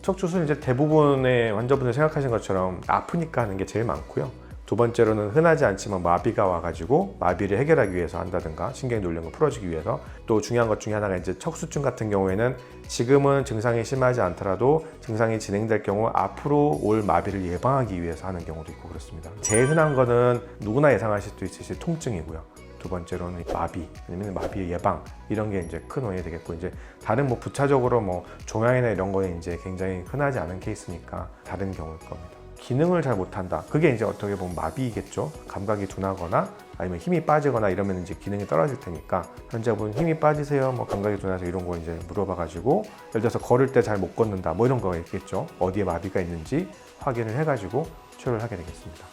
척추 수술 이제 대부분의 환자분들 생각하시는 것처럼 아프니까 하는 게 제일 많고요. 두 번째로는 흔하지 않지만 마비가 와가지고 마비를 해결하기 위해서 한다든가 신경이 눌린 거 풀어주기 위해서, 또 중요한 것 중에 하나가 이제 척수증 같은 경우에는 지금은 증상이 심하지 않더라도 증상이 진행될 경우 앞으로 올 마비를 예방하기 위해서 하는 경우도 있고 그렇습니다. 제일 흔한 거는 누구나 예상하실 수 있으실 통증이고요. 두 번째로는 마비, 아니면 마비의 예방, 이런 게 이제 큰 원인이 되겠고, 이제 다른 뭐 부차적으로 뭐 종양이나 이런 거는 이제 굉장히 흔하지 않은 케이스니까 다른 경우일 겁니다. 기능을 잘 못한다. 그게 이제 어떻게 보면 마비겠죠. 감각이 둔하거나 아니면 힘이 빠지거나 이러면 이제 기능이 떨어질 테니까, 환자분 힘이 빠지세요, 뭐 감각이 둔해서 이런 거 이제 물어봐가지고, 예를 들어서 걸을 때 잘 못 걷는다, 뭐 이런 거 있겠죠. 어디에 마비가 있는지 확인을 해가지고 치료를 하게 되겠습니다.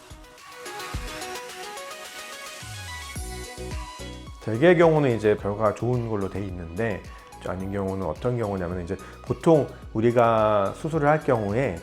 대개의 경우는 이제 결과가 좋은 걸로 돼 있는데, 아닌 경우는 어떤 경우냐면, 이제 보통 우리가 수술을 할 경우에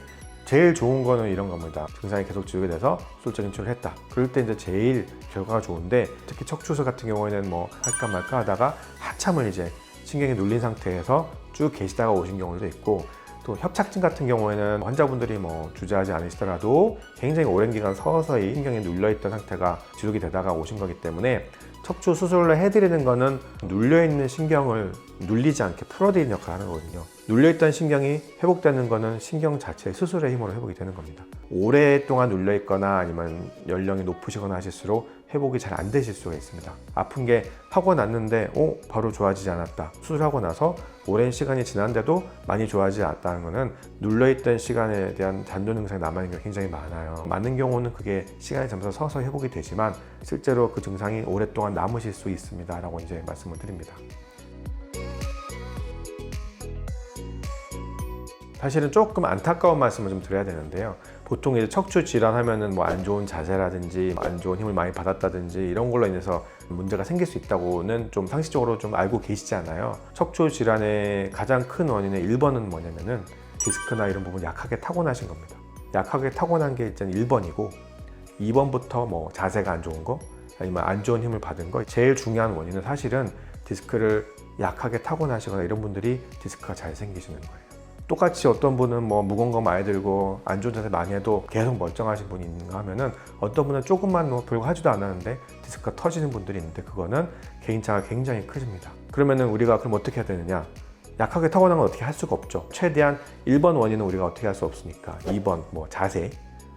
제일 좋은 거는 이런 겁니다. 증상이 계속 지우게 돼서 수술적인 치료를 했다. 그럴 때 이제 제일 결과가 좋은데, 특히 척추수 같은 경우에는 뭐 할까 말까 하다가 한참을 이제 신경이 눌린 상태에서 쭉 계시다가 오신 경우도 있고, 또 협착증 같은 경우에는 환자분들이 뭐 주저하지 않으시더라도 굉장히 오랜 기간 서서히 신경이 눌려있던 상태가 지속이 되다가 오신 거기 때문에, 척추 수술을 해드리는 거는 눌려있는 신경을 눌리지 않게 풀어드리는 역할을 하는 거거든요. 눌려있던 신경이 회복되는 거는 신경 자체의 수술의 힘으로 회복이 되는 겁니다. 오랫동안 눌려있거나 아니면 연령이 높으시거나 하실수록 회복이 잘 안 되실 수가 있습니다. 아픈 게 하고 났는데 바로 좋아지지 않았다. 수술하고 나서 오랜 시간이 지났는데도 많이 좋아지지 않았다는 것은 눌려있던 시간에 대한 잔존 증상이 남아있는 게 굉장히 많아요. 많은 경우는 그게 시간이 지나면서 서서히 회복이 되지만 실제로 그 증상이 오랫동안 남으실 수 있습니다 라고 이제 말씀을 드립니다. 사실은 조금 안타까운 말씀을 좀 드려야 되는데요. 보통 이제 척추 질환하면은 뭐 안 좋은 자세라든지 안 좋은 힘을 많이 받았다든지 이런 걸로 인해서 문제가 생길 수 있다고는 좀 상식적으로 좀 알고 계시잖아요. 척추 질환의 가장 큰 원인의 1번은 뭐냐면은 디스크나 이런 부분 약하게 타고나신 겁니다. 약하게 타고난 게 일단 1번이고, 2번부터 뭐 자세가 안 좋은 거 아니면 안 좋은 힘을 받은 거, 제일 중요한 원인은 사실은 디스크를 약하게 타고나시거나 이런 분들이 디스크가 잘 생기시는 거예요. 똑같이 어떤 분은 뭐 무거운 거 많이 들고 안 좋은 자세 많이 해도 계속 멀쩡하신 분이 있는가 하면은, 어떤 분은 조금만 뭐 별거 하지도 않았는데 디스크가 터지는 분들이 있는데, 그거는 개인차가 굉장히 크십니다. 그러면은 우리가 그럼 어떻게 해야 되느냐? 약하게 타고난 건 어떻게 할 수가 없죠. 최대한 1번 원인은 우리가 어떻게 할 수 없으니까 2번 뭐 자세,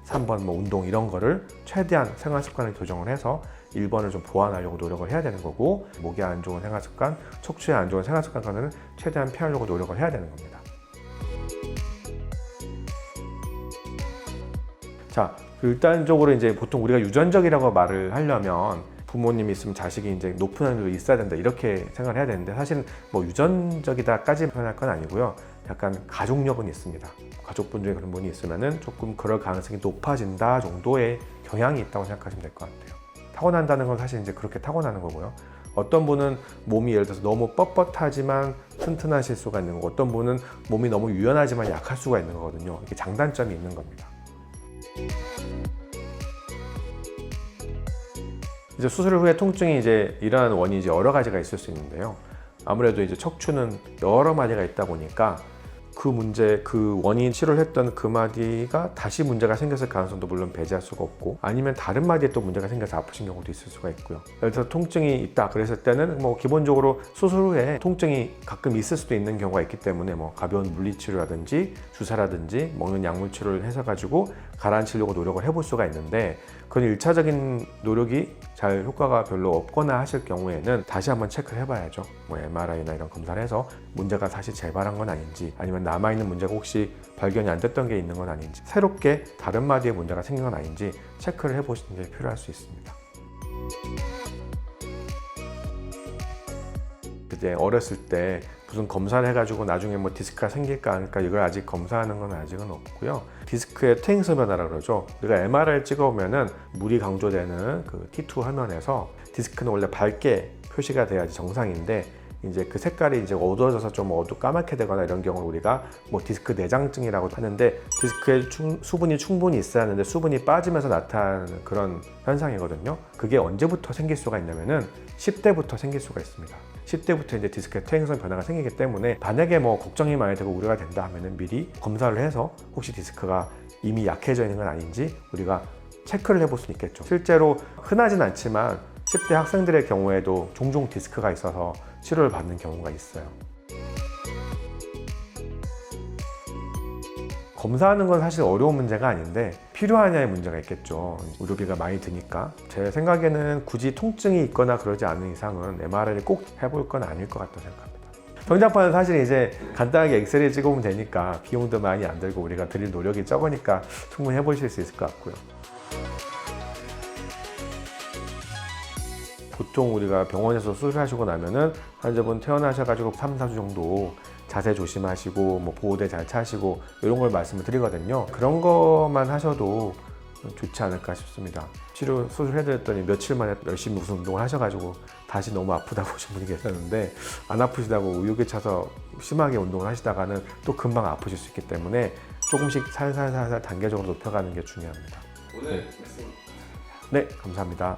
3번 뭐 운동 이런 거를 최대한 생활 습관을 교정을 해서 1번을 좀 보완하려고 노력을 해야 되는 거고, 목에 안 좋은 생활 습관, 척추에 안 좋은 생활 습관과는 최대한 피하려고 노력을 해야 되는 겁니다. 자, 일단적으로 이제 보통 우리가 유전적이라고 말을 하려면 부모님이 있으면 자식이 이제 높은 확률로 있어야 된다 이렇게 생각을 해야 되는데, 사실은 뭐 유전적이다까지 표현할 건 아니고요. 약간 가족력은 있습니다. 가족분 중에 그런 분이 있으면은 조금 그럴 가능성이 높아진다 정도의 경향이 있다고 생각하시면 될 것 같아요. 타고난다는 건 사실 이제 그렇게 타고나는 거고요. 어떤 분은 몸이 예를 들어서 너무 뻣뻣하지만 튼튼하실 수가 있는 거고, 어떤 분은 몸이 너무 유연하지만 약할 수가 있는 거거든요. 이게 장단점이 있는 겁니다. 이제 수술 후에 통증이 이제 일어나는 원인이 이제 여러 가지가 있을 수 있는데요. 아무래도 이제 척추는 여러 마디가 있다 보니까 그 문제, 그 원인 치료를 했던 그 마디가 다시 문제가 생겼을 가능성도 물론 배제할 수가 없고, 아니면 다른 마디에 또 문제가 생겨서 아프신 경우도 있을 수가 있고요. 예를 들어서 통증이 있다 그랬을 때는 뭐 기본적으로 수술 후에 통증이 가끔 있을 수도 있는 경우가 있기 때문에 뭐 가벼운 물리치료라든지 주사라든지 먹는 약물 치료를 해서 가지고 가라앉히려고 노력을 해볼 수가 있는데, 그건 1차적인 노력이 잘 효과가 별로 없거나 하실 경우에는 다시 한번 체크를 해봐야죠. 뭐 MRI나 이런 검사를 해서 문제가 다시 재발한 건 아닌지, 아니면 남아있는 문제가 혹시 발견이 안 됐던 게 있는 건 아닌지, 새롭게 다른 마디에 문제가 생긴 건 아닌지 체크를 해보시는 게 필요할 수 있습니다. 이제 어렸을 때 무슨 검사를 해가지고 나중에 뭐 디스크가 생길까 하니까 이걸 아직 검사하는 건 아직은 없고요. 디스크의 퇴행성 변화라 그러죠. 우리가 MRI를 찍어보면은 물이 강조되는 그 T2 화면에서 디스크는 원래 밝게 표시가 돼야지 정상인데, 이제 그 색깔이 이제 어두워져서 좀 까맣게 되거나 이런 경우를 우리가 뭐 디스크 내장증이라고 하는데, 디스크에 수분이 충분히 있어야 하는데 수분이 빠지면서 나타나는 그런 현상이거든요. 그게 언제부터 생길 수가 있냐면은 10대부터 생길 수가 있습니다. 10대부터 이제 디스크에 퇴행성 변화가 생기기 때문에, 만약에 뭐 걱정이 많이 되고 우려가 된다 하면은 미리 검사를 해서 혹시 디스크가 이미 약해져 있는 건 아닌지 우리가 체크를 해볼 수 있겠죠. 실제로 흔하진 않지만 10대 학생들의 경우에도 종종 디스크가 있어서 치료를 받는 경우가 있어요. 검사하는 건 사실 어려운 문제가 아닌데 필요하냐의 문제가 있겠죠. 의료비가 많이 드니까. 제 생각에는 굳이 통증이 있거나 그러지 않은 이상은 MRI를 꼭 해볼 건 아닐 것 같다고 생각합니다. 성장판은 사실 이제 간단하게 엑스레이 찍어보면 되니까 비용도 많이 안 들고 우리가 드릴 노력이 적으니까 충분히 해보실 수 있을 것 같고요. 보통 우리가 병원에서 수술하시고 나면은 환자분 퇴원하셔가지고 3, 4주 정도 자세 조심하시고 뭐 보호대 잘 차시고 이런 걸 말씀을 드리거든요. 그런 것만 하셔도 좋지 않을까 싶습니다. 치료 수술해드렸더니 며칠 만에 열심히 무슨 운동을 하셔가지고 다시 너무 아프다고 오신 분이 계셨는데, 안 아프시다고 의욕에 차서 심하게 운동을 하시다가는 또 금방 아프실 수 있기 때문에 조금씩 살살살살 단계적으로 높여가는 게 중요합니다. 오늘 말씀 네, 감사합니다.